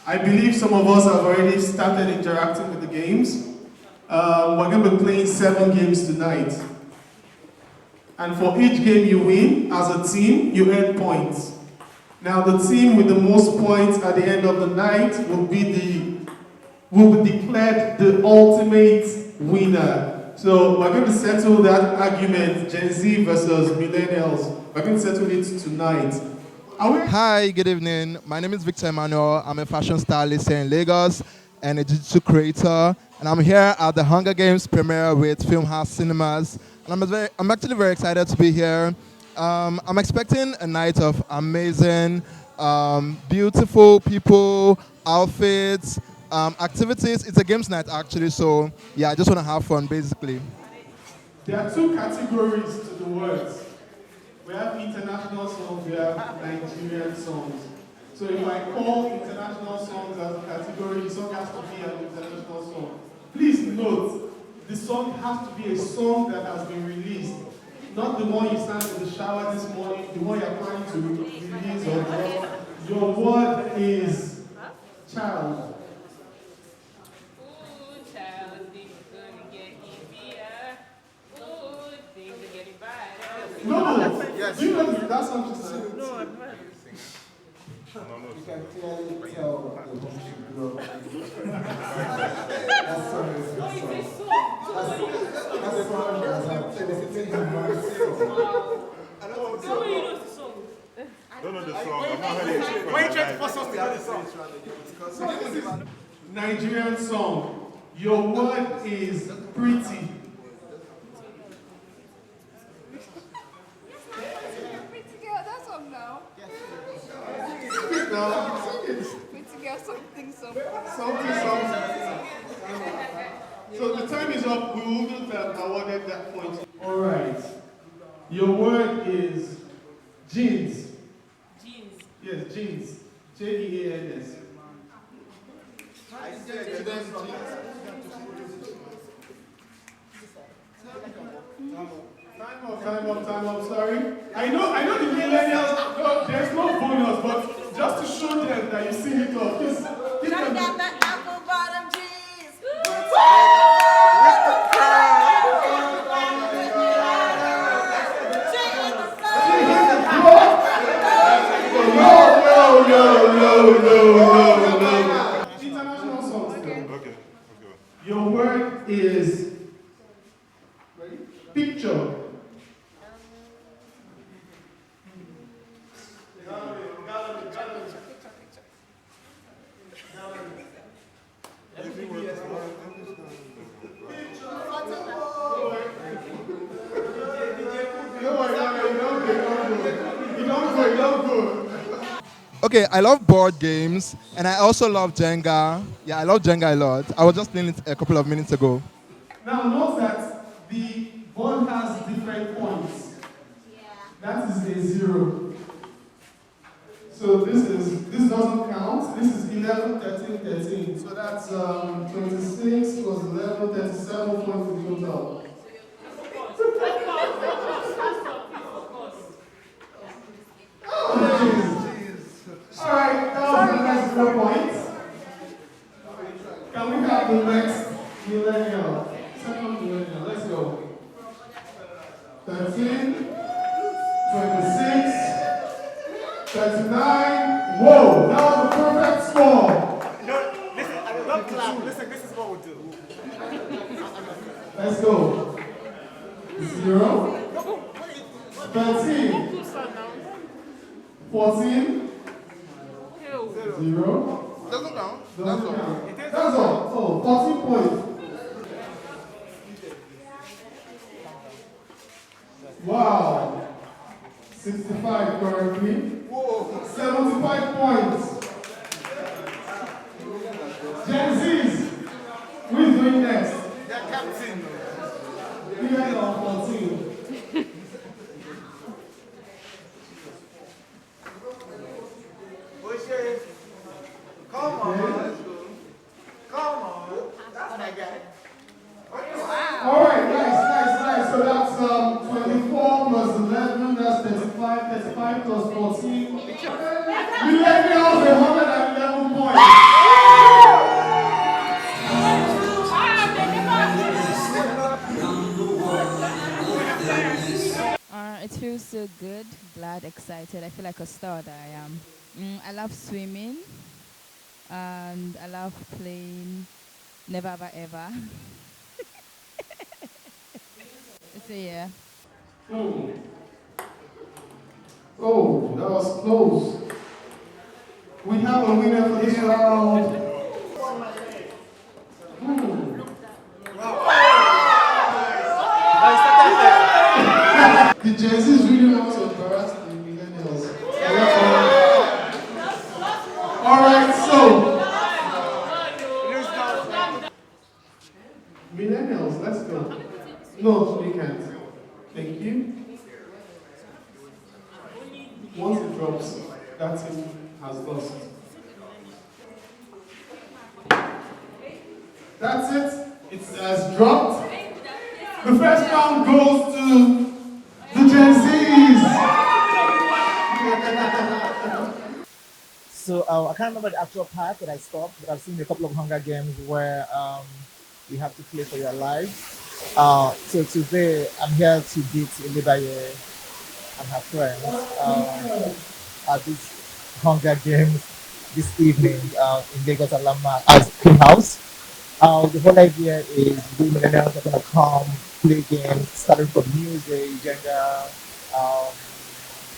I believe some of us have already started interacting with the games. We're going to be playing 7 games tonight. And for each game you win, as a team, you earn points. Now the team with the most points at the end of the night will be declared the ultimate winner. So we're going to settle that argument, Gen Z versus millennials. We're going to settle it tonight. Hi, good evening. My name is Victor Emmanuel. I'm a fashion stylist here in Lagos and a digital creator. And I'm here at the Hunger Games premiere with Filmhouse Cinemas. And I'm actually very excited to be here. I'm expecting a night of amazing, beautiful people, outfits, activities. It's a games night actually, so yeah, I just want to have fun basically. There are 2 categories to the words. We have international songs, we have Nigerian songs. So if I call international songs as a category, the song has to be an international song. Please note, the song has to be a song that has been released. Not the one you sang in the shower this morning, the one you're planning to release or drop. Your word is child. No! Yes. Do you know that song just said? No, I've heard it. You can clearly tell the home she grew up in. That song is a good song. That song has elicited the most. I don't know the song. I don't know the song. I've not heard it. Why are you trying to force us to hear the song? Nigerian song. Your word is pretty. So the time is up. We wouldn't have awarded that point. All right. Your word is jeans. Jeans. Yes, jeans. Jeans. I said to them jeans. Time up. Sorry. I know the millennials. No, there's no bonus, but just to show them that you sing it off. I got that apple bottom jeans. No. International songs. Okay. Your word is picture. Okay, I love board games, and I also love Jenga. Yeah, I love Jenga a lot. I was just playing it a couple of minutes ago. Now note that the board has different points. That is a 0. So this doesn't count. This is 11, 13, 13. So that's 26 plus 11, 37 points in total. All right, that was the next 4 points. Can we have the next millennial? Second millennial, let's go. 13, 26, 39. Whoa, that was a perfect score. No, listen, I love clap. Listen, this is what we'll do. Let's go. 0, 13, 14, 0. Doesn't count. Doesn't count. That's all. Oh, 14 points. Wow. 65 currently. Whoa. 75 points. Gen Z's. Who is doing next? The captain. You guys are 14. so good, glad, excited. I feel like a star that I am. I love swimming and I love playing Never Ever Ever. So yeah. Oh, that was close. We have a winner for this round. The Gen Z's really want to embarrass the millennials. Alright, so. Millennials, let's go. No, we can't. Thank you. Once it drops, that team has lost. That's it. It has dropped. The first round goes to the Gen Zs. So I can't remember the actual part that I stopped, but I've seen a couple of Hunger Games where you have to play for your life. So today I'm here to beat Ilebaye and her friends at this Hunger Games this evening in Lagos Alama as King House. The whole idea is we millennials are going to come, play games, starting from music, gender,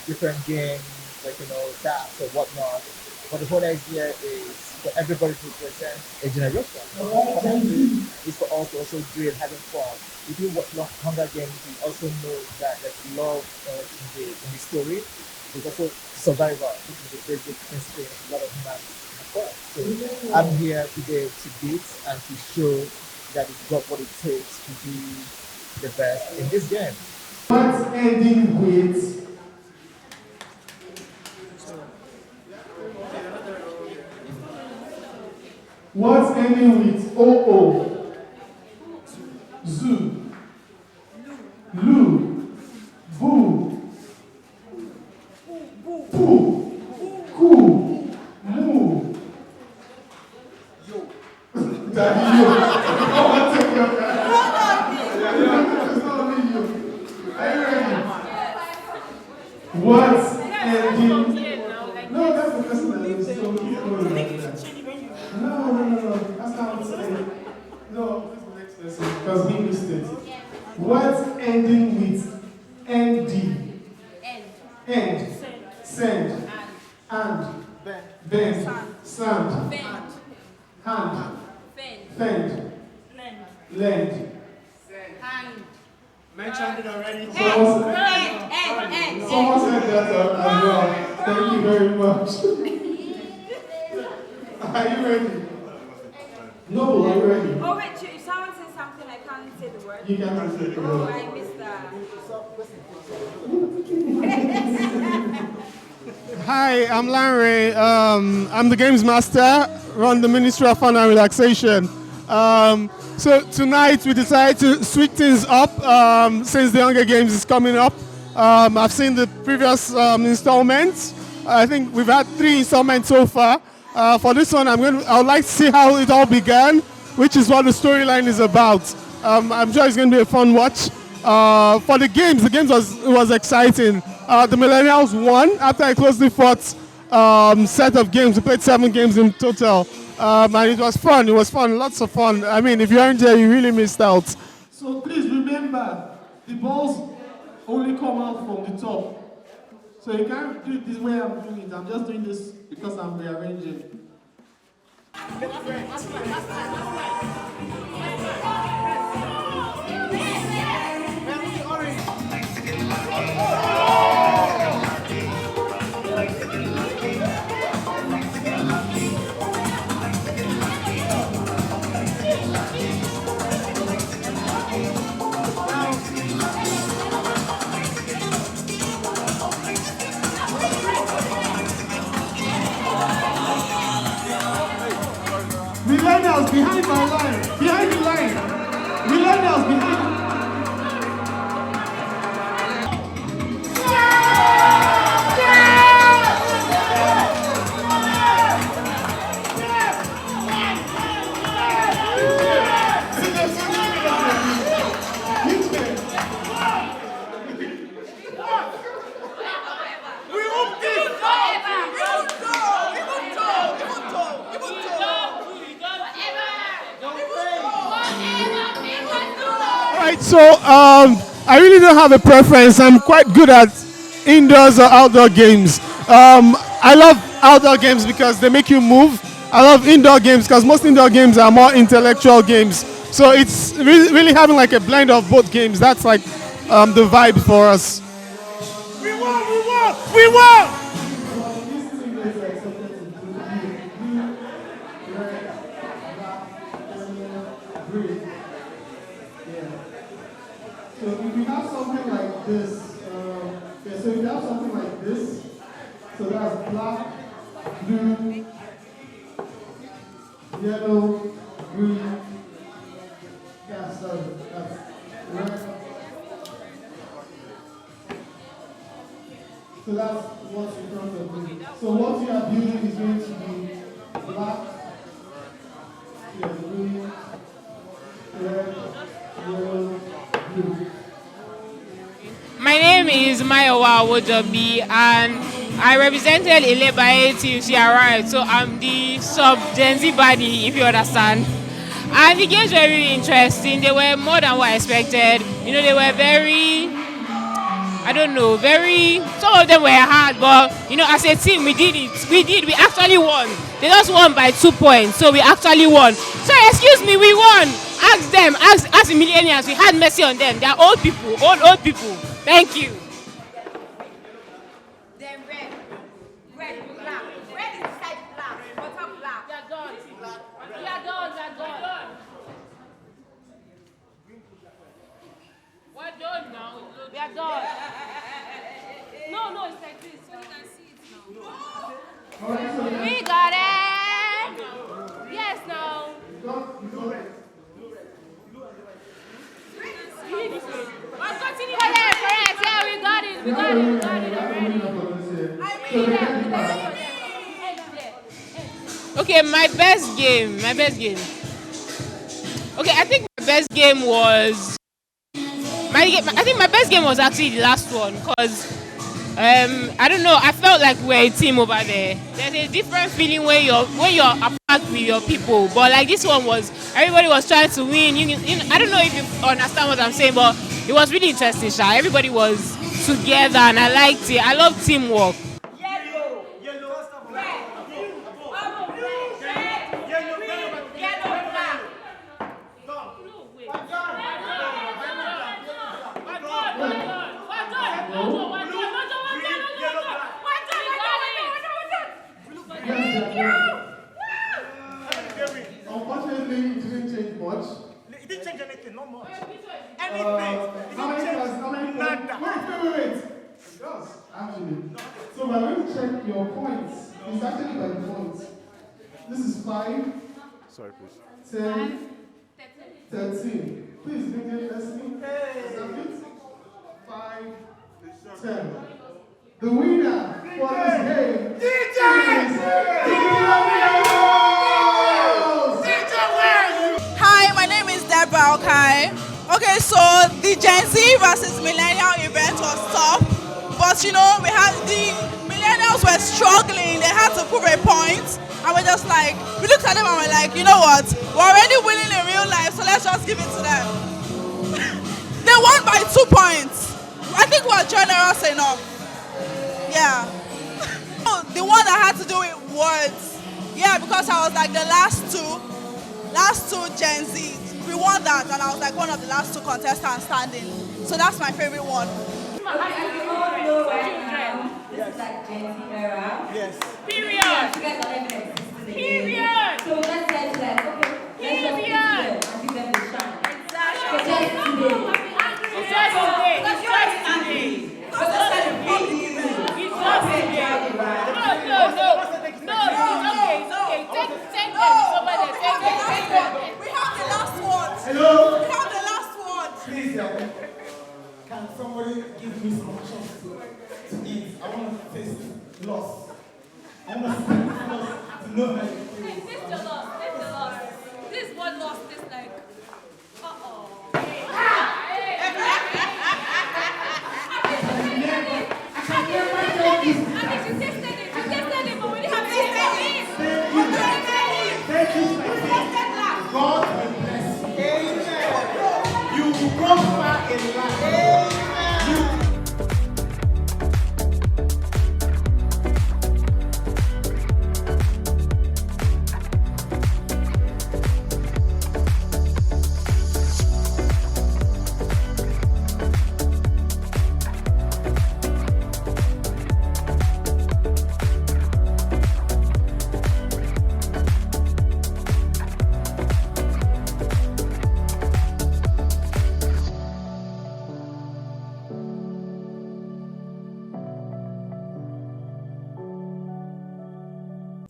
different games, like, tasks or whatnot. But the whole idea is for everybody to represent a generation. It's for us to also do it, having fun. If you watch Hunger Games, you also know that there's love in the story. There's also survivor, which is a very good instinct, a lot of humans. So I'm here today to beat and to show that it's got what it takes to be the best in this game. What's ending with OO? Zoo, Lu, Boo, Poo, Coo, Moo. Daddy, yo. Oh, take your time. It's not only you. Are you ready? What's ending? No, that's the person that is so cute. No. That's not what I'm saying. No, this is the next person because he missed it. What's ending with ND? End. Send. And. Bend. Sand. Hand. Fend. Lend. Mentioned it already. Someone said that as well. Thank you very much. Are you ready? No, are you ready? Oh wait, someone said something, I can't say the word. You can't say the Oh, word. I missed that. Hi, I'm Larry. I'm the Games Master, run the Ministry of Fun and Relaxation. So tonight we decided to switch things up since the Hunger Games is coming up. I've seen the previous installments. I think we've had 3 installments so far. For this one, I would like to see how it all began, which is what the storyline is about. I'm sure it's going to be a fun watch. For the games was exciting. The Millennials won after I closely fought set of games. We played 7 games in total, and it was fun. It was fun, lots of fun. I mean, if you aren't there, you really missed out. So please remember, the balls only come out from the top. So you can't do it this way I'm doing it. I'm just doing this because I'm rearranging. Millennials behind my line, behind the line. Millennials behind. right, so I really don't have a preference. I'm quite good at indoors or outdoor games. I love outdoor games because they make you move. I love indoor games because most indoor games are more intellectual games. So it's really having like a blend of both games. That's like the vibe for us. We won! We won! We won! So if you have something like this, so if you have something like this, so that's black, blue, yellow, green, that's red. So that's what's in front of you. So what you are building is going to be black, green, red, yellow, blue. My name is Mayowa Wojobi and I represented Ilebaye till she arrived. So I'm the sub-Gen Z body, if you understand. And the games were really interesting. They were more than what I expected. You know, they were very, I don't know, some of them were hard, but you know, as a team, we did it. We actually won. They just won by 2 points, so we actually won. So excuse me, we won. Ask them, ask the millennials, we had mercy on them. They are old people, old people. Thank you. Then red, black. Red is inside black, bottom black. We are done. We are done. We're done now. We are done. No, it's like this, so you can see it now. We got it. Yes, now. Correct. Yeah, we got it. Okay, my best game. Okay, I think my best game was actually the last one because I don't know. I felt like we're a team over there. There's a different feeling when you're apart with your people. But like this one was, everybody was trying to win. I don't know if you understand what I'm saying, but it was really interesting. Everybody was together, and I liked it. I love teamwork. Unfortunately, it didn't change much. It didn't change anything, not much. How many points? Wait. It does, actually. So we're going to check your points. It's actually by points. This is 5. Sorry, please. 10. 13. Please, begin listening. Is that it? 5. 10. The winner for this game is Hi, my name is Deborah, okay? Okay, so the Gen Z versus Millennial event was tough, but you know, the Millennials were struggling, they had to prove a point, and we're just like, we looked at them and we're like, you know what, we're already winning in real life, so let's just give it to them. They won by 2 points. I think we're generous enough. Yeah. The one that had to do with words. Yeah, because I was like the last two Gen Z. We won that, and I was like one of the last 2 contestants standing. So that's my favorite one. This is like Gen Z era. Yes. Period. You guys are living existing. Period. So let's say to them, okay, let's just give them and give them the shine. Exactly. Just today. It's just today. Because you're angry. Because that's how they beat you. It's just today. No, it's okay. Take them. It's over there. Take them. We have the last one. Hello? We have the last one. Please, can somebody give me some options to eat? I want to taste loss. I want to taste loss to know how it feels. Taste the loss. This is what loss tastes like. You tasted it, but we didn't have tasted it. Thank you, my dear. God will bless you. You will come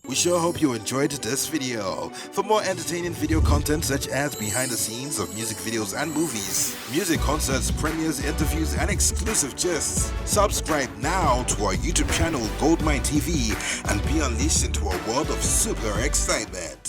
We sure hope you enjoyed this video. For more entertaining video content such as behind the scenes of music videos and movies, music concerts, premieres, interviews, and exclusive gists, subscribe now to our YouTube channel GoldmyneTV and be unleashed into a world of super excitement.